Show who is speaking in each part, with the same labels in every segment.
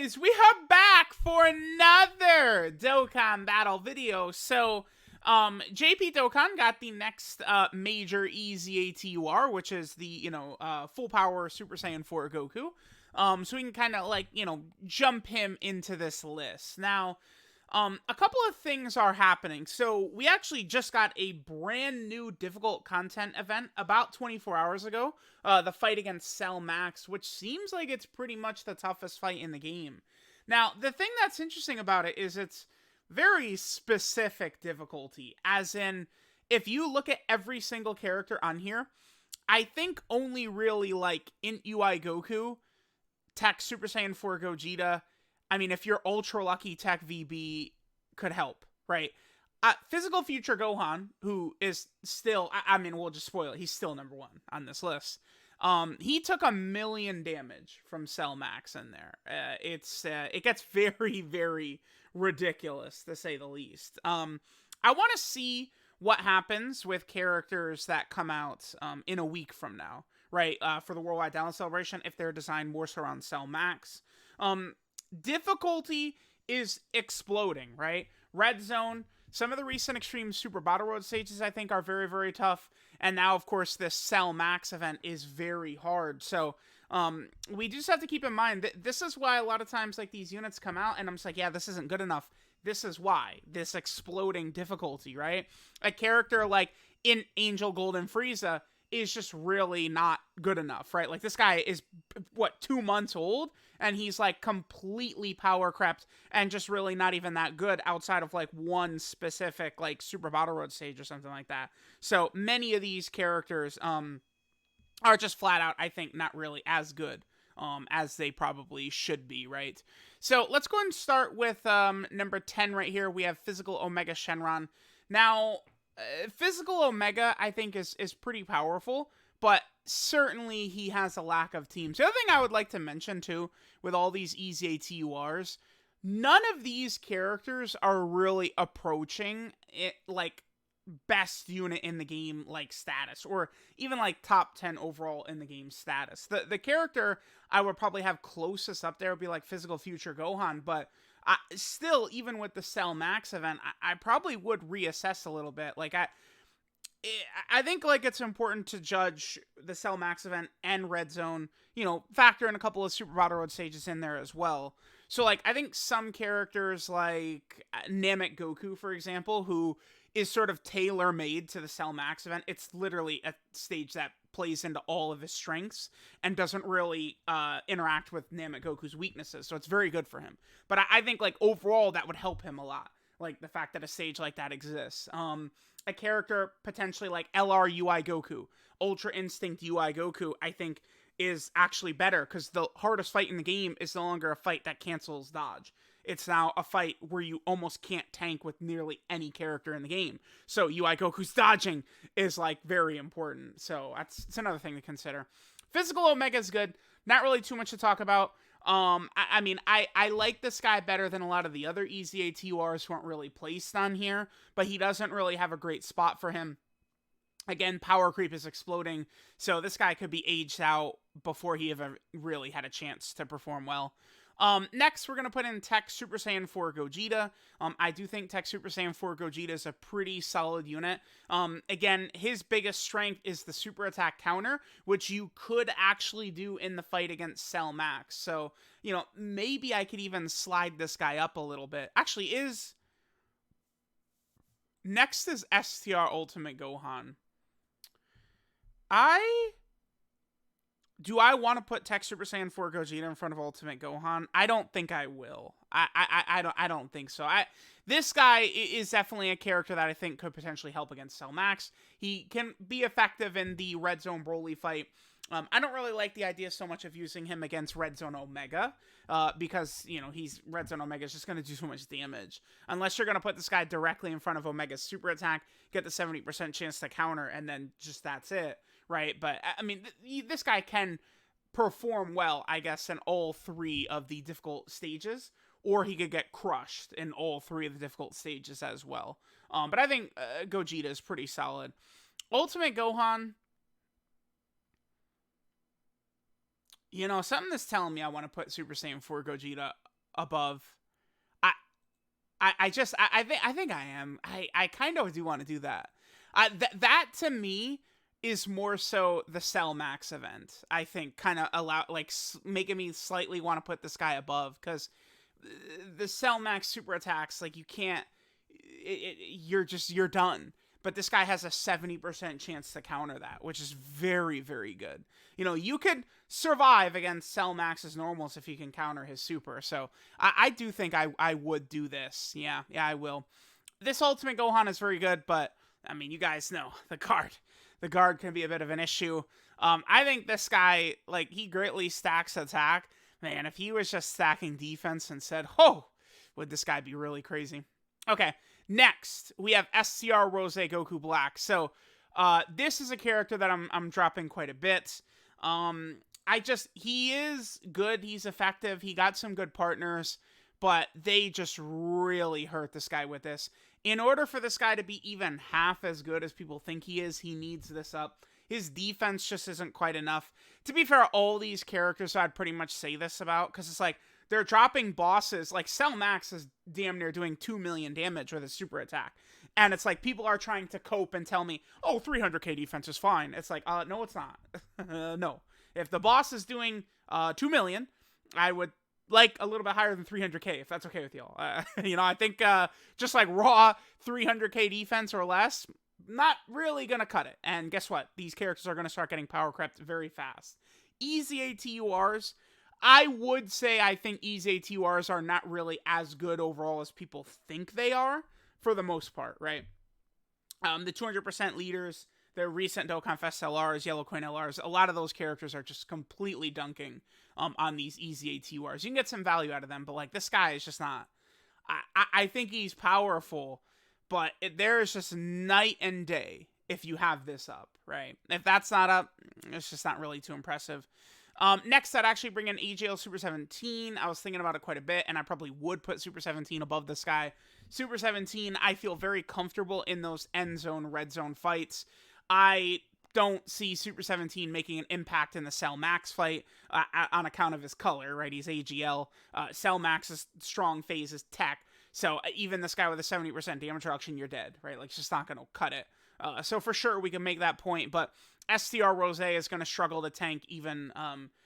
Speaker 1: guys, we are back for another Dokkan battle video. So, JP Dokkan got the next major EZA which is the, full power Super Saiyan 4 Goku. So we can kind of like, jump him into this list. Now, a couple of things are happening. So we actually just got a brand new difficult content event about 24 hours ago. The fight against Cell Max, which seems like it's pretty much the toughest fight in the game. Now, the thing that's interesting about it is it's very specific difficulty. As in, if you look at every single character on here, I think only really like in UI Goku, Tech Super Saiyan 4 Gogeta, I mean, if you're ultra lucky, Tech VB could help, right? Physical Future Gohan, who is still, I mean, we'll just spoil it. He's still number one on this list. He took 1 million damage from Cell Max in there. It gets very, very ridiculous, to say the least. I want to see what happens with characters that come out in a week from now, right? For the Worldwide Download Celebration, if they're designed more so around Cell Max. Difficulty is exploding, right? Red Zone, some of the recent Extreme Super Battle Road stages I think are very, very tough. And now, of course, this Cell Max event is very hard. So, we just have to keep in mind that this is why a lot of times like these units come out and I'm just like, yeah, this isn't good enough. This is why. This exploding difficulty, right? A character like in Angel Golden Frieza is just really not good enough, right? Like this guy is, 2 months old? And he's like completely power crept and just really not even that good outside of like one specific like Super Battle Road stage or something like that. So many of these characters are just flat out, I think, not really as good as they probably should be, right? So let's go and start with number 10 right here. We have Physical Omega Shenron. Now, Physical Omega, I think, is pretty powerful, but certainly he has a lack of teams. The other thing I would like to mention, too, with all these EZATURs, none of these characters are really approaching it, like, best unit in the game, like, status, or even, like, top 10 overall in the game status. The character I would probably have closest up there would be, like, Physical Future Gohan, but still, even with the Cell Max event, I probably would reassess a little bit. Like, I think, like, it's important to judge the Cell Max event and Red Zone, factor in a couple of Super Battle Road stages in there as well. So, like, I think some characters, like Namek Goku, for example, who is sort of tailor-made to the Cell Max event, it's literally a stage that plays into all of his strengths and doesn't really interact with Namek Goku's weaknesses, so it's very good for him. But I think, like, overall, that would help him a lot, like, the fact that a stage like that exists. A character potentially like LR UI Goku, Ultra Instinct UI Goku, I think is actually better because the hardest fight in the game is no longer a fight that cancels dodge. It's now a fight where you almost can't tank with nearly any character in the game. So UI Goku's dodging is like very important. So it's another thing to consider. Physical Omega is good. Not really too much to talk about. I mean, I like this guy better than a lot of the other EZATURs who aren't really placed on here, but he doesn't really have a great spot for him. Again, power creep is exploding, so this guy could be aged out before he ever really had a chance to perform well. Next, we're going to put in Tech Super Saiyan 4 Gogeta. I do think Tech Super Saiyan 4 Gogeta is a pretty solid unit. Again, his biggest strength is the super attack counter, which you could actually do in the fight against Cell Max. So, maybe I could even slide this guy up a little bit. Actually, next is STR Ultimate Gohan. Do I want to put Tech Super Saiyan 4 Gogeta in front of Ultimate Gohan? I don't think I will. I don't think so. This guy is definitely a character that I think could potentially help against Cell Max. He can be effective in the Red Zone Broly fight. I don't really like the idea so much of using him against Red Zone Omega, because, Red Zone Omega is just going to do so much damage. Unless you're going to put this guy directly in front of Omega's super attack, get the 70% chance to counter, and then just that's it. Right, but I mean, this guy can perform well, I guess, in all three of the difficult stages, or he could get crushed in all three of the difficult stages as well. But I think Gogeta is pretty solid. Ultimate Gohan, something that's telling me I want to put Super Saiyan 4 Gogeta above. I I think I am. I kind of do want to do that. That to me is more so the Cell Max event. I think kind of making me slightly want to put this guy above, because the Cell Max super attacks, like, you can't. You're done. But this guy has a 70% chance to counter that, which is very, very good. You know, you could survive against Cell Max's normals if you can counter his super. So I do think I would do this. Yeah, I will. This Ultimate Gohan is very good, but I mean, you guys know the guard. The guard can be a bit of an issue. I think this guy, like, he greatly stacks attack. Man, if he was just stacking defense instead, would this guy be really crazy. Okay, next, we have STR Rose Goku Black. So, this is a character that I'm dropping quite a bit. He is good, he's effective, he got some good partners, but they just really hurt this guy with this. In order for this guy to be even half as good as people think he is, he needs this up. His defense just isn't quite enough. To be fair, all these characters I'd pretty much say this about, because it's like, they're dropping bosses. Like, Cell Max is damn near doing 2 million damage with a super attack. And it's like, people are trying to cope and tell me, 300k defense is fine. It's like, no, it's not. No. If the boss is doing 2 million, I would like a little bit higher than 300k, if that's okay with y'all. I think just like raw 300k defense or less, not really going to cut it. And guess what? These characters are going to start getting power crept very fast. Easy ATURs. I would say I think easy ATURs are not really as good overall as people think they are, for the most part, right? The 200% leaders, the recent DOKKANFEST LRs, Yellow Coin LRs, a lot of those characters are just completely dunking on these easy ATURs. You can get some value out of them, but like, this guy is just not. I think he's powerful, but there is just night and day if you have this up, right? If that's not up, it's just not really too impressive. Next, I'd actually bring in AJL Super 17. I was thinking about it quite a bit, and I probably would put Super 17 above this guy. Super 17, I feel very comfortable in those end zone, red zone fights. I don't see Super 17 making an impact in the Cell Max fight on account of his color, right? He's AGL. Cell Max's strong phase is tech. So even this guy with a 70% damage reduction, you're dead, right? Like, it's just not going to cut it. So for sure, we can make that point, but STR Rose is going to struggle to tank even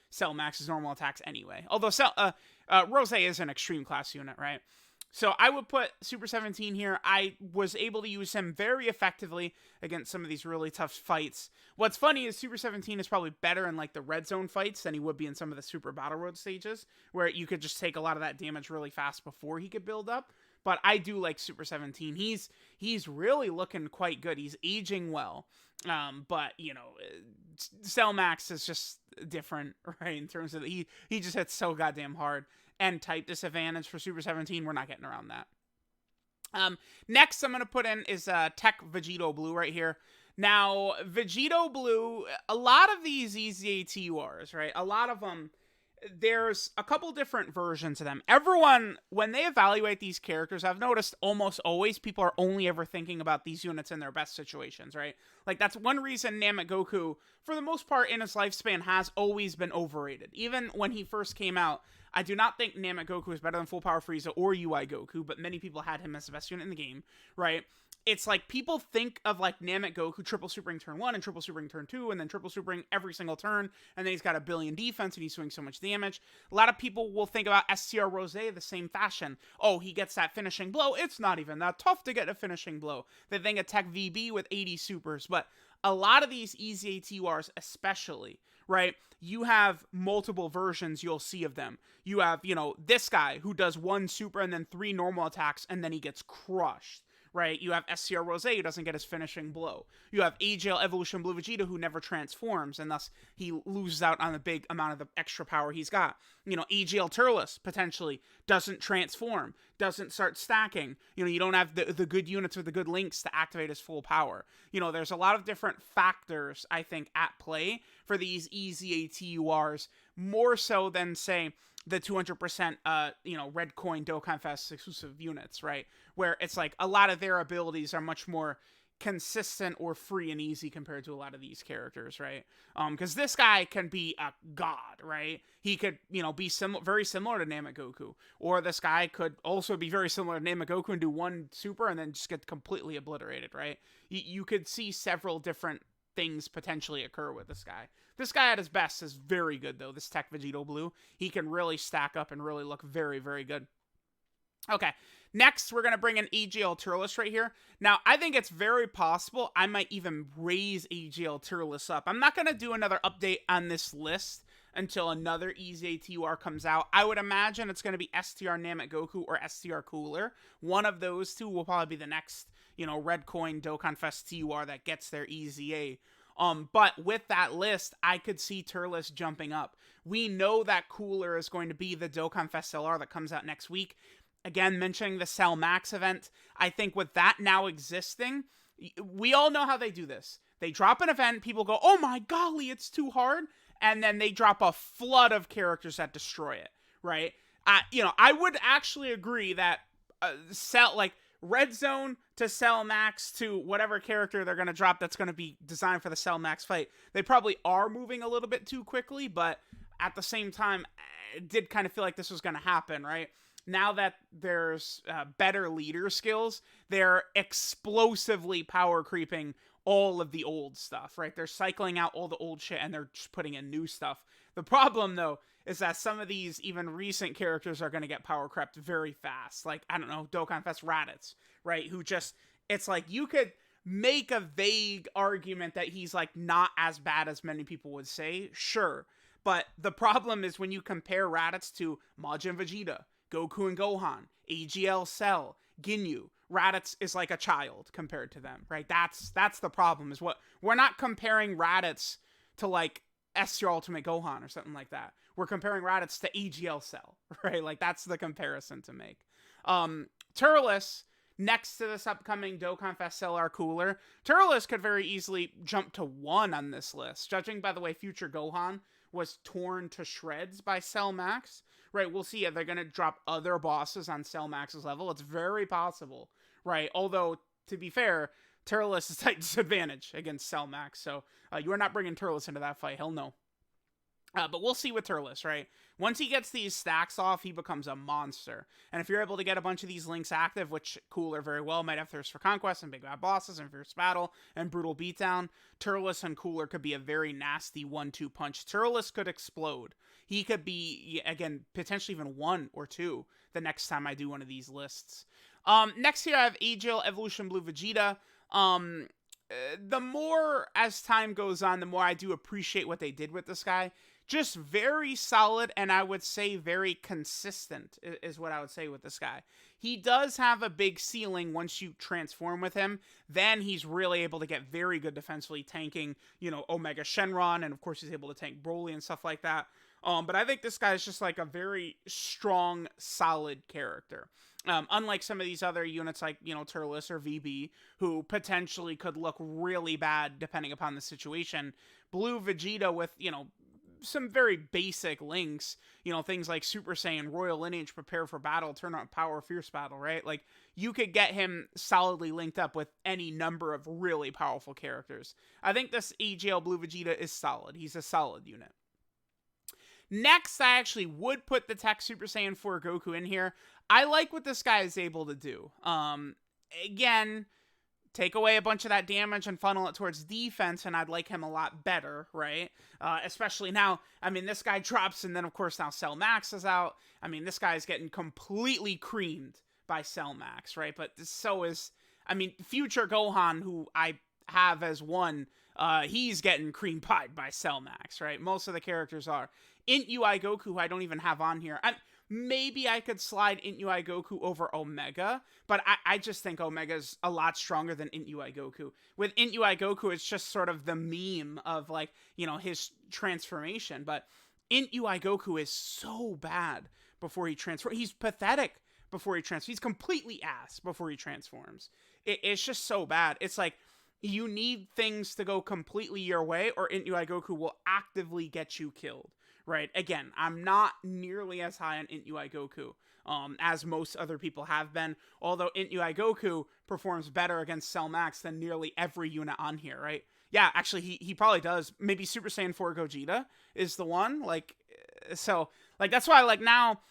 Speaker 1: Cell Max's normal attacks anyway. Although Rose is an extreme class unit, right? So I would put Super 17 here. I was able to use him very effectively against some of these really tough fights. What's funny is Super 17 is probably better in like the red zone fights than he would be in some of the Super Battle Road stages, where you could just take a lot of that damage really fast before he could build up. But I do like Super 17. He's really looking quite good. He's aging well. But, Cell Max is just different, right? In terms of he just hits so goddamn hard. And type disadvantage for Super 17, we're not getting around that. Next I'm going to put in is Tech Vegito Blue right here. Now, Vegito Blue, a lot of these easy ATURs, right? A lot of them, there's a couple different versions of them. Everyone, when they evaluate these characters, I've noticed almost always people are only ever thinking about these units in their best situations, right? Like, that's one reason Namek Goku, for the most part in his lifespan, has always been overrated. Even when he first came out, I do not think Namek Goku is better than Full Power Frieza or UI Goku, but many people had him as the best unit in the game, right? It's like, people think of like Namek Goku triple supering turn 1 and triple supering turn 2 and then triple supering every single turn, and then he's got a billion defense and he's doing so much damage. A lot of people will think about STR Rose the same fashion. Oh, he gets that finishing blow. It's not even that tough to get a finishing blow. They think of Tech VB with 80 supers, but a lot of these easy ATURs especially, right? You have multiple versions you'll see of them. You have, this guy who does 1 super and then 3 normal attacks and then he gets crushed, right? You have SCR Rose who doesn't get his finishing blow. You have AGL Evolution Blue Vegeta who never transforms and thus he loses out on a big amount of the extra power he's got. AGL Turles potentially doesn't transform, doesn't start stacking. You don't have the good units with the good links to activate his full power. There's a lot of different factors, I think, at play for these easy ATURs, more so than, say, the 200%, red coin Dokkanfest exclusive units, right? Where it's like a lot of their abilities are much more consistent or free and easy compared to a lot of these characters, right? Because this guy can be a god, right? He could, be very similar to Namegoku, or this guy could also be very similar to Namegoku and do one super and then just get completely obliterated, right? You could see several different things potentially occur with this guy. This guy at his best is very good, though. This Tech Vegito Blue, he can really stack up and really look very, very good. Okay, next we're going to bring in AGL Turles right here. Now, I think it's very possible I might even raise AGL Turles up. I'm not going to do another update on this list until another EZA TUR comes out. I would imagine it's going to be STR Namegoku or STR Cooler. One of those two will probably be the next, Red Coin DOKKANFEST TUR that gets their EZA. But with that list, I could see Turles jumping up. We know that Cooler is going to be the DOKKANFEST LR that comes out next week. Again, mentioning the Cell Max event, I think with that now existing, we all know how they do this. They drop an event, people go, oh my golly, it's too hard, and then they drop a flood of characters that destroy it, right? I would actually agree that Red Zone to Cell Max to whatever character they're going to drop that's going to be designed for the Cell Max fight, they probably are moving a little bit too quickly, but at the same time, it did kind of feel like this was going to happen, right? Now that there's better leader skills, they're explosively power creeping all of the old stuff, right? They're cycling out all the old shit and they're just putting in new stuff. The problem, though, is that some of these even recent characters are going to get power crept very fast. Like, I don't know, DOKKANFEST Raditz, right? Who just, it's like you could make a vague argument that he's like not as bad as many people would say, sure. But the problem is when you compare Raditz to Majin Vegeta, Goku and Gohan, AGL Cell, Ginyu, Raditz is like a child compared to them, right? That's the problem, is what we're not comparing Raditz to like SR Ultimate Gohan or something like that. We're comparing Raditz to AGL Cell, right? Like that's the comparison to make. Turles, next to this upcoming DOKKANFEST LR Cooler, Turles could very easily jump to 1 on this list. Judging by the way Future Gohan was torn to shreds by Cell Max, right? We'll see if they're going to drop other bosses on Cell Max's level. It's very possible, right? Although, to be fair, Turles is at disadvantage against Cell Max, so you are not bringing Turles into that fight. Hell no. But we'll see with Turles, right? Once he gets these stacks off, he becomes a monster. And if you're able to get a bunch of these links active, which Cooler very well might have Thirst for Conquest and Big Bad Bosses and Fierce Battle and Brutal Beatdown, Turles and Cooler could be a very nasty 1-2 punch. Turles could explode. He could be, again, potentially even 1 or 2 the next time I do one of these lists. Next here I have AGL Evolution Blue Vegeta. The more as time goes on, the more I do appreciate what they did with this guy. Just very solid, and I would say very consistent is what I would say with this guy. He does have a big ceiling once you transform with him. Then he's really able to get very good defensively, tanking, Omega Shenron, and of course he's able to tank Broly and stuff like that. But I think this guy is just like a very strong, solid character. Unlike some of these other units like, Turles or VB, who potentially could look really bad depending upon the situation. Blue Vegeta with, some very basic links, things like Super Saiyan, Royal Lineage, Prepare for Battle, Turn on Power, Fierce Battle, right? Like, you could get him solidly linked up with any number of really powerful characters. I think this AGL Blue Vegeta is solid. He's a solid unit. Next, I actually would put the Tech Super Saiyan 4 Goku in here. I like what this guy is able to do. Again, take away a bunch of that damage and funnel it towards defense, and I'd like him a lot better, right? Especially now, this guy drops, and then, of course, now Cell Max is out. This guy is getting completely creamed by Cell Max, right? But so is, Future Gohan, who I have as one, he's getting cream pied by Cell Max, right? Most of the characters are. Int UI Goku, who I don't even have on here. Maybe I could slide Int UI Goku over Omega, but I just think Omega's a lot stronger than Int UI Goku. With Int UI Goku, it's just sort of the meme of, like, his transformation. But Int UI Goku is so bad before he transforms. He's pathetic before he transforms. He's completely ass before he transforms. It's just so bad. It's like, you need things to go completely your way, or Int UI Goku will actively get you killed, right? Again, I'm not nearly as high on Int UI Goku as most other people have been, although Int UI Goku performs better against Cell Max than nearly every unit on here, right? Yeah, actually, he probably does. Maybe Super Saiyan 4 Gogeta is the one. Like, so, like, that's why, like, now,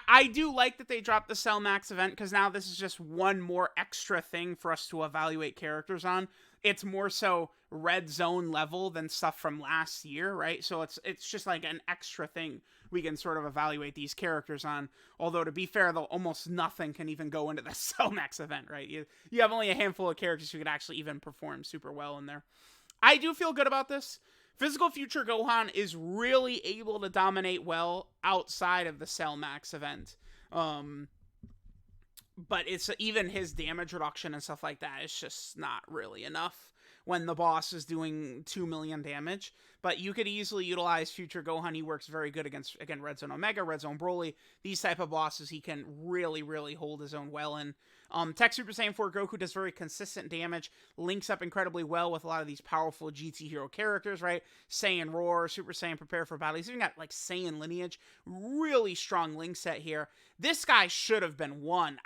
Speaker 1: I do like that they dropped the Cell Max event, because now this is just one more extra thing for us to evaluate characters on. It's more so red zone level than stuff from last year, right? So it's just like an extra thing we can sort of evaluate these characters on. Although, to be fair, though, almost nothing can even go into the Cell Max event, right? You have only a handful of characters who could actually even perform super well in there. I do feel good about this. Physical Future Gohan is really able to dominate well outside of the Cell Max event. But it's even his damage reduction and stuff like that is just not really enough when the boss is doing 2 million damage. But you could easily utilize Future Gohan. He works very good against, again, Red Zone Omega, Red Zone Broly. These type of bosses he can really, really hold his own well in. Tech Super Saiyan 4 Goku does very consistent damage, links up incredibly well with a lot of these powerful GT hero characters, right? Saiyan Roar, Super Saiyan Prepare for Battle. He's even got, like, Saiyan Lineage. Really strong link set here. This guy should have been one.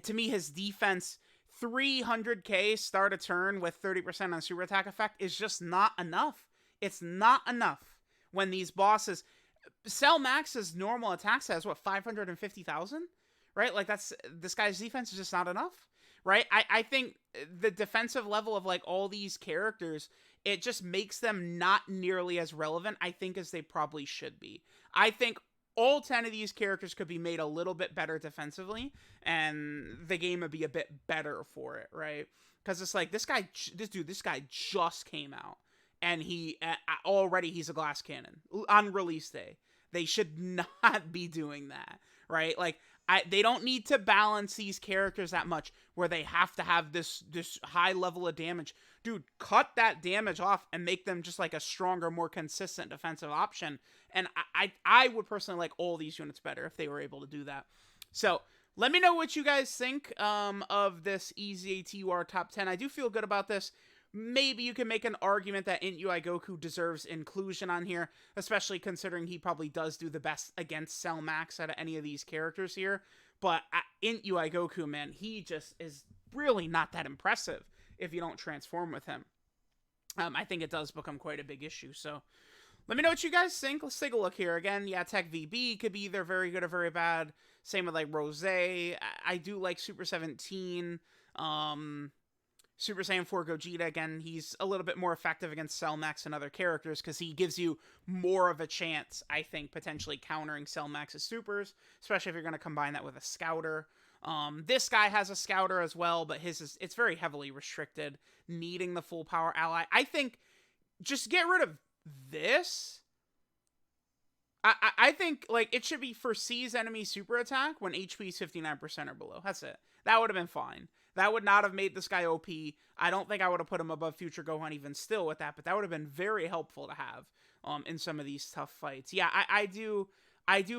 Speaker 1: To me, his defense, 300k start a turn with 30% on super attack effect is just not enough. It's not enough when these bosses... Cell Max's normal attack says, what, 550,000? Right? Like, this guy's defense is just not enough, right? I think the defensive level of, like, all these characters, it just makes them not nearly as relevant, I think, as they probably should be. I think all 10 of these characters could be made a little bit better defensively, and the game would be a bit better for it, right? Because it's like, this guy just came out, and already he's a glass cannon on release day. They should not be doing that, right? Like, they don't need to balance these characters that much where they have to have this high level of damage. Dude, cut that damage off and make them just like a stronger, more consistent defensive option. And I would personally like all these units better if they were able to do that. So let me know what you guys think of this EZATUR top 10. I do feel good about this. Maybe you can make an argument that Int UI Goku deserves inclusion on here, especially considering he probably does do the best against Cell Max out of any of these characters here. But Int UI Goku, man, he just is really not that impressive if you don't transform with him. I think it does become quite a big issue. So let me know what you guys think. Let's take a look here. Again, yeah, Tech VB could be either very good or very bad. Same with, like, Rose. I do like Super 17. Super Saiyan 4 Gogeta, again, he's a little bit more effective against Cell Max and other characters because he gives you more of a chance, I think, potentially countering Cell Max's supers, especially if you're going to combine that with a Scouter. This guy has a Scouter as well, but it's very heavily restricted, needing the full power ally. I think just get rid of this. I think, like, it should be foresees enemy super attack when HP is 59% or below. That's it. That would have been fine. That would not have made this guy OP. I don't think I would have put him above Future Gohan even still with that, but that would have been very helpful to have in some of these tough fights. Yeah, I do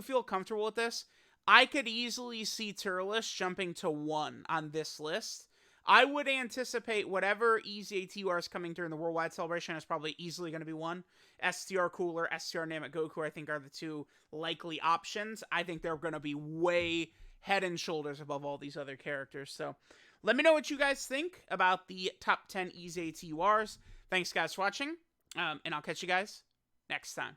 Speaker 1: feel comfortable with this. I could easily see Turles jumping to 1 on this list. I would anticipate whatever EZATUR is coming during the Worldwide Celebration is probably easily going to be 1. STR Cooler, STR Namek Goku, I think, are the two likely options. I think they're going to be way head and shoulders above all these other characters. So let me know what you guys think about the top 10 EZATURs. Thanks, guys, for watching, and I'll catch you guys next time.